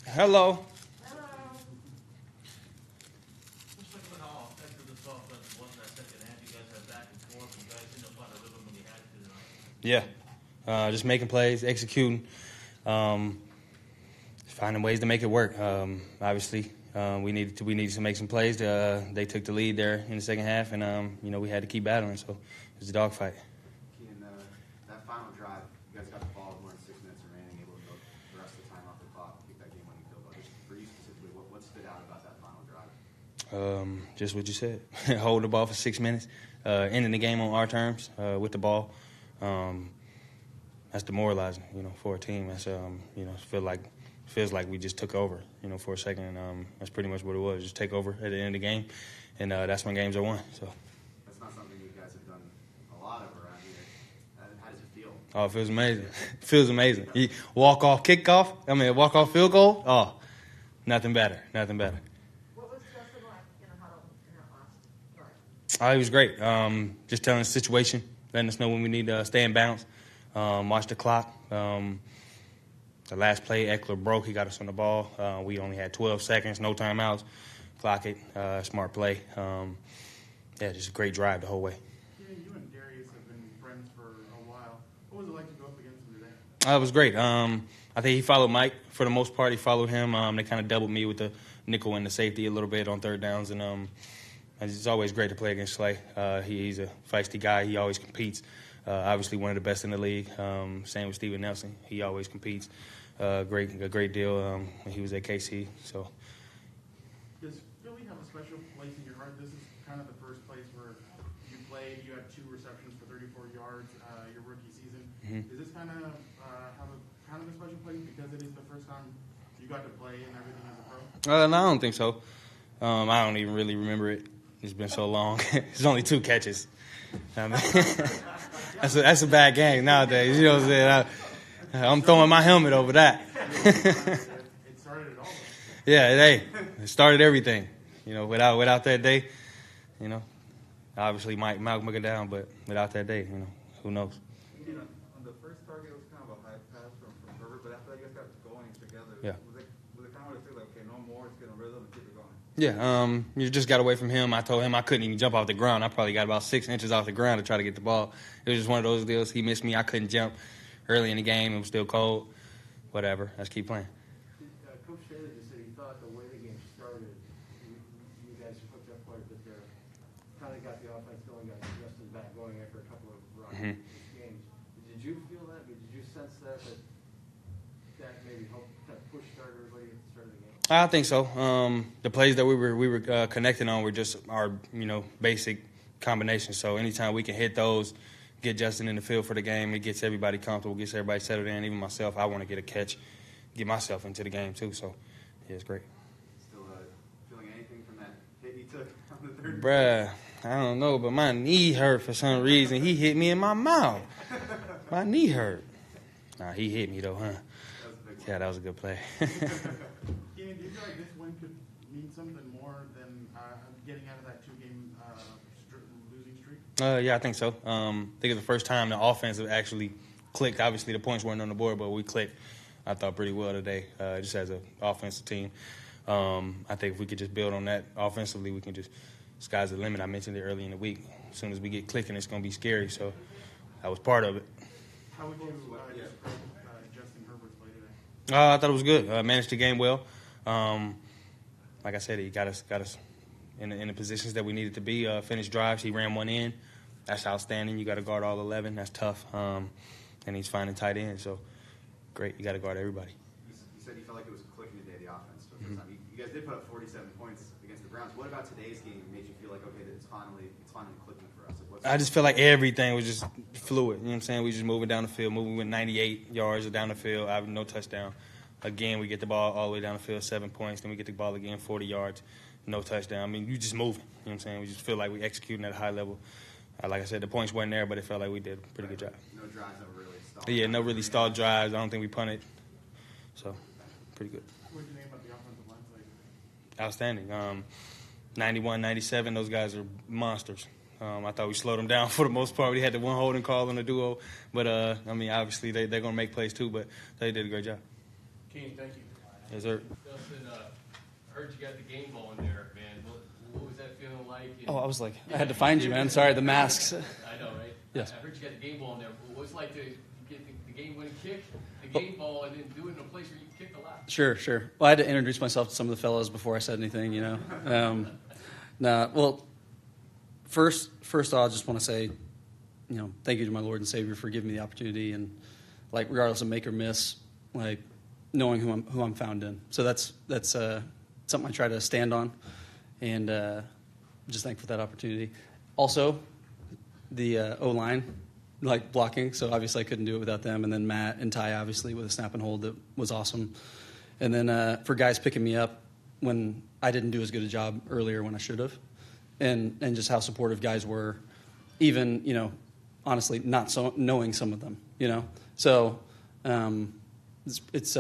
Hello. Yeah, just making plays, executing, finding ways to make it work. Obviously, we needed to make some plays. They took the lead there in the second half, and we had to keep battling. So it was a dogfight. Keenan, that final drive, you guys got the ball with more than 6 minutes remaining, able to go the rest of the time off the clock, kick that game-winning field goal. Just for you specifically, what stood out about that final drive? Just what you said. Holding the ball for 6 minutes, ending the game on our terms with the ball. That's demoralizing, for a team. That's feels like we just took over, for a second. And that's pretty much what it was. Just take over at the end of the game, and that's when games are won. So that's not something you guys have done a lot of around here. How does it feel? Oh, it feels amazing. It feels amazing. Walk-off field goal. Oh, nothing better. Nothing better. What was Dustin like in a huddle in that last drive? Oh, he was great. Just telling us the situation, letting us know when we need to stay in bounds, watch the clock. The last play, Eckler broke. He got us on the ball. We only had 12 seconds, no timeouts. Clock it. Smart play. Just a great drive the whole way. You and Darius have been friends for a while. What was it like to go up against him today? It was great. I think he followed Mike for the most part. He followed him. They kind of doubled me with the nickel and the safety a little bit on third downs. And it's always great to play against Slay. He's a feisty guy. He always competes. Obviously one of the best in the league. Same with Steven Nelson. He always competes. A great deal when he was at KC. So. Does Philly have a special place in your heart? This is kind of the first place where you played. You had 2 receptions for 34 yards your rookie season. Mm-hmm. Is this kind of have a special place because it is the first time you got to play and everything as a pro? No, I don't think so. I don't even really remember it. It's been so long. It's only 2 catches. I mean, that's a bad game nowadays. You know what I'm saying? I'm throwing my helmet over that. It started it all. Yeah, it started everything. Without that day, obviously Malcolm would go down, but without that day, who knows? On the first target, it was kind of a high pass from Herbert, but after that, you guys got going together. Yeah. Was it kind of what it feel like, okay, no more, let's get a rhythm and keep it going? Yeah, you just got away from him. I told him I couldn't even jump off the ground. I probably got about 6 inches off the ground to try to get the ball. It was just one of those deals. He missed me. I couldn't jump. Early in the game, it was still cold. Whatever, let's keep playing. Coach Taylor just said he thought the way the game started, you guys hooked up quite a bit there. Kind of got the offense going, got Justin back going after a couple of games. Did you feel that? Did you sense that maybe helped kind of push start everybody at the start of the game? I think so. The plays that we were connecting on were just our basic combinations. So anytime we can hit those, get Justin in the field for the game, it gets everybody comfortable, gets everybody settled in. Even myself, I want to get a catch, get myself into the game too. So, yeah, it's great. Still feeling anything from that hit he took on the third? Bruh, I don't know, but my knee hurt for some reason. He hit me in my mouth. My knee hurt. Nah, he hit me though, huh? Yeah, that was a good play. Keenan, do you feel like this win could mean something more than getting out of that 2-game losing streak? Yeah, I think so. I think it's the first time the offense actually clicked. Obviously, the points weren't on the board, but we clicked, I thought, pretty well today, just as an offensive team. I think if we could just build on that offensively, we can just – sky's the limit. I mentioned it early in the week. As soon as we get clicking, it's going to be scary. So that was part of it. How would you describe Justin Herbert's play today? I thought it was good. Managed the game well. Like I said, he got us in the positions that we needed to be. Finished drives. He ran one in. That's outstanding. You got to guard all 11. That's tough. And he's finding tight ends. So great. You got to guard everybody. You said you felt like it was clicking today, the offense. For the first time. You guys did put up 47 points against the Browns. What about today's game made you feel like, okay, it's finally clicking for us? I just feel like everything was just fluid. You know what I'm saying? We just moving down the field. We went 98 yards down the field. I have no touchdown. Again, we get the ball all the way down the field, 7 points. Then we get the ball again, 40 yards, no touchdown. I mean, you just moving. You know what I'm saying? We just feel like we executing at a high level. Like I said, the points weren't there, but it felt like we did a pretty good job. No drives that were really stalled. Yeah, no really stalled drives. I don't think we punted. So, pretty good. What did you name about the offensive line play? Outstanding. 91, 97, those guys are monsters. I thought we slowed them down for the most part. We had the one holding call on the duo. But, I mean, obviously they're going to make plays too, but they did a great job. Keenan, thank you. Yes, sir. Dustin, I heard you got the game ball in there, man. What was that feeling like? And I had to find you, man. Sorry, the masks. I know, right? Yes. I heard you got the game ball in there. What's it like to get the game-winning kick, the game ball, and then do it in a place where you kicked a lot? Sure. Well, I had to introduce myself to some of the fellows before I said anything, you know. Well, first off, I just want to say, you know, thank you to my Lord and Savior for giving me the opportunity, and like regardless of make or miss, like knowing who I'm found in. So that's something I try to stand on, and just thankful for that opportunity. Also, the O-line, like blocking, so obviously I couldn't do it without them. And then Matt and Ty, obviously, with a snap and hold that was awesome. And then for guys picking me up when I didn't do as good a job earlier when I should have, and just how supportive guys were, even, you know, honestly, not so knowing some of them, you know. So it's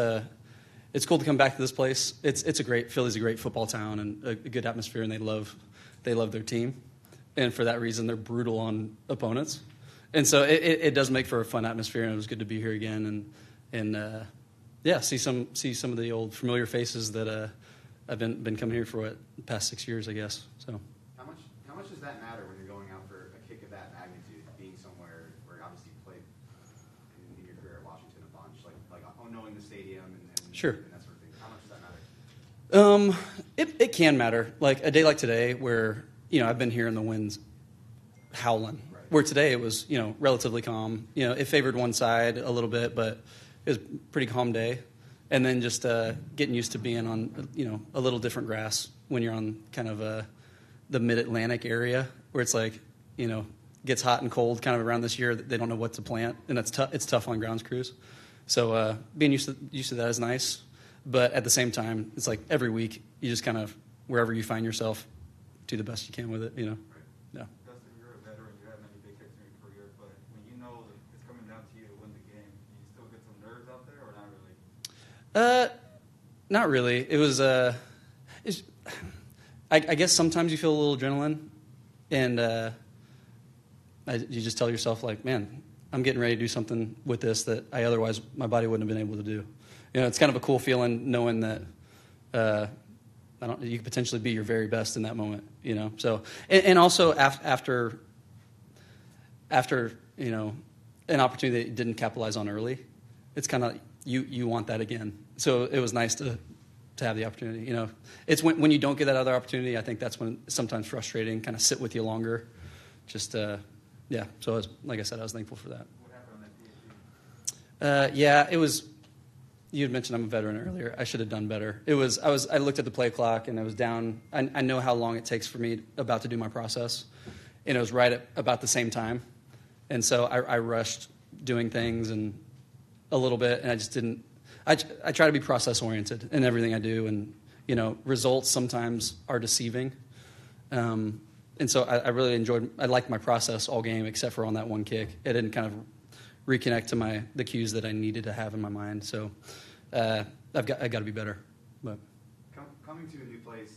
cool to come back to this place. Philly's a great football town and a good atmosphere, and they love their team. And for that reason, they're brutal on opponents. And so it does make for a fun atmosphere, and it was good to be here again and see some of the old familiar faces that I've been coming here for the past 6 years, I guess. So How much does that matter when you're going out for a kick of that magnitude, being somewhere where obviously you played in your career at Washington a bunch, like knowing the stadium and Sure. and that sort of thing? How much does that matter? It can matter. Like a day like today, where, you know, I've been here in the winds howling. Right. Where today it was, you know, relatively calm. You know, it favored one side a little bit, but it was a pretty calm day. And then just getting used to being on, you know, a little different grass when you're on kind of the Mid-Atlantic area, where it's like, you know, gets hot and cold kind of around this year. They don't know what to plant, and it's tough on grounds crews. So being used to that is nice. But at the same time, it's like every week you just kind of, wherever you find yourself, do the best you can with it, you know. Yeah. Dustin, you're a veteran. You have many big kicks in your career, but when you know that it's coming down to you to win the game, do you still get some nerves out there, or not really? Not really. It was. I guess sometimes you feel a little adrenaline, and you just tell yourself, like, man, I'm getting ready to do something with this that I otherwise my body wouldn't have been able to do. You know, it's kind of a cool feeling knowing that you could potentially be your very best in that moment. You know, so and also after you know, an opportunity that you didn't capitalize on early, it's kind of you want that again. So it was nice to have the opportunity. You know, it's when you don't get that other opportunity, I think that's when it's sometimes frustrating, kind of sit with you longer. Just yeah. So like I said, I was thankful for that. What happened on that PAT? Yeah, it was. You had mentioned I'm a veteran earlier. I should have done better. I looked at the play clock and I was down. I know how long it takes for me about to do my process, and it was right at about the same time, and so I rushed doing things and a little bit, and I just didn't. I try to be process oriented in everything I do, and you know, results sometimes are deceiving, and so I really I liked my process all game except for on that one kick. It didn't kind of reconnect to the cues that I needed to have in my mind. So I got to be better. But Coming to a new place,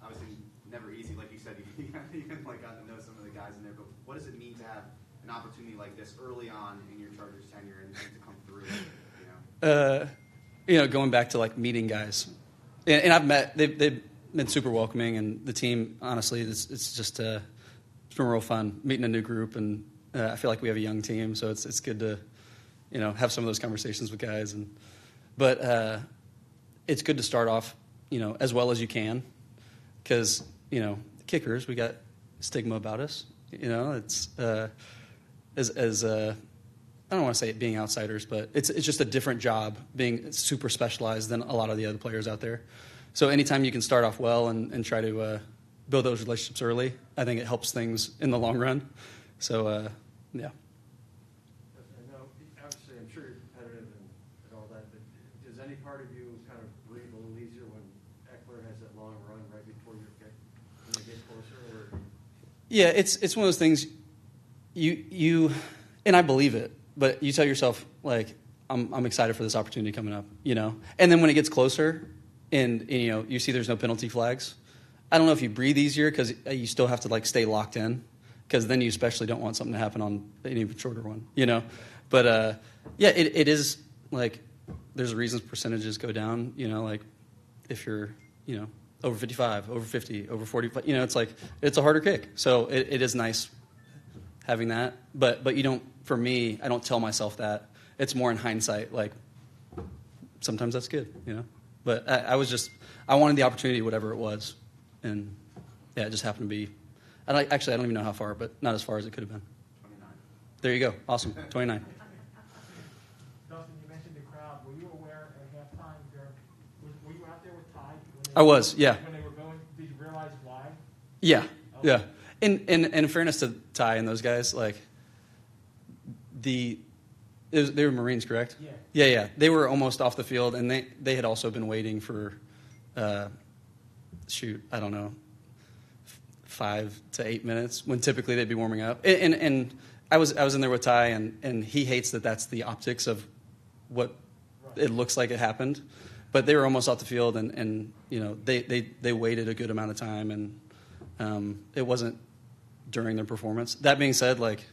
obviously never easy. Like you said, you even like got to know some of the guys in there. But what does it mean to have an opportunity like this early on in your Chargers tenure and to come through? You know, going back to like meeting guys, and I've met. They've been super welcoming, and the team, honestly, it's just it's been real fun meeting a new group, and I feel like we have a young team, so it's good to, you know, have some of those conversations with guys, but it's good to start off, you know, as well as you can, because, you know, the kickers, we got stigma about us, you know, it's as I don't want to say it being outsiders, but it's just a different job being super specialized than a lot of the other players out there. So anytime you can start off well and try to build those relationships early, I think it helps things in the long run. So, yeah. I know, obviously, I'm sure you're competitive and all that, but does any part of you kind of breathe a little easier when Eckler has that long run right before your kick, when you get closer? Or? Yeah, it's one of those things. You and I believe it, but you tell yourself, like, I'm excited for this opportunity coming up, you know. And then when it gets closer, and you know, you see there's no penalty flags, I don't know if you breathe easier because you still have to like stay locked in. Because then you especially don't want something to happen on an even shorter one, you know. But, yeah, it is, like, there's reasons percentages go down, you know, like if you're, over 55, over 50, over 40, it's like, it's a harder kick. So it is nice having that. But you don't, for me, I don't tell myself that. It's more in hindsight, like, sometimes that's good, But I wanted the opportunity, whatever it was. And, yeah, it just happened to be, I don't even know how far, but not as far as it could have been. 29. There you go. Awesome. 29. Dustin, you mentioned the crowd. Were you aware at halftime were you out there with Ty? I was, yeah. When they were going, did you realize why? Yeah, Okay. yeah. And in fairness to Ty and those guys, like, they were Marines, correct? Yeah. Yeah. They were almost off the field, and they had also been waiting for, I don't know, 5 to 8 minutes when typically they'd be warming up. And I was in there with Ty, and he hates that that's the optics of what it looks like it happened. But they were almost off the field, and they waited a good amount of time, and it wasn't during their performance. That being said, like,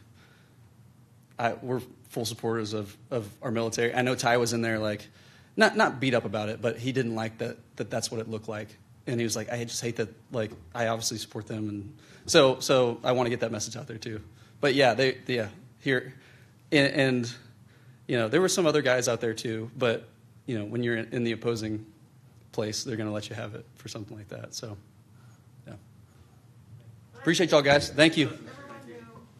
we're full supporters of our military. I know Ty was in there, like, not beat up about it, but he didn't like that's what it looked like. And he was like, I just hate that, like, I obviously support them. And so I want to get that message out there too. But yeah, here. And there were some other guys out there too, but when you're in the opposing place, they're going to let you have it for something like that. So, yeah. Appreciate y'all guys. Thank you.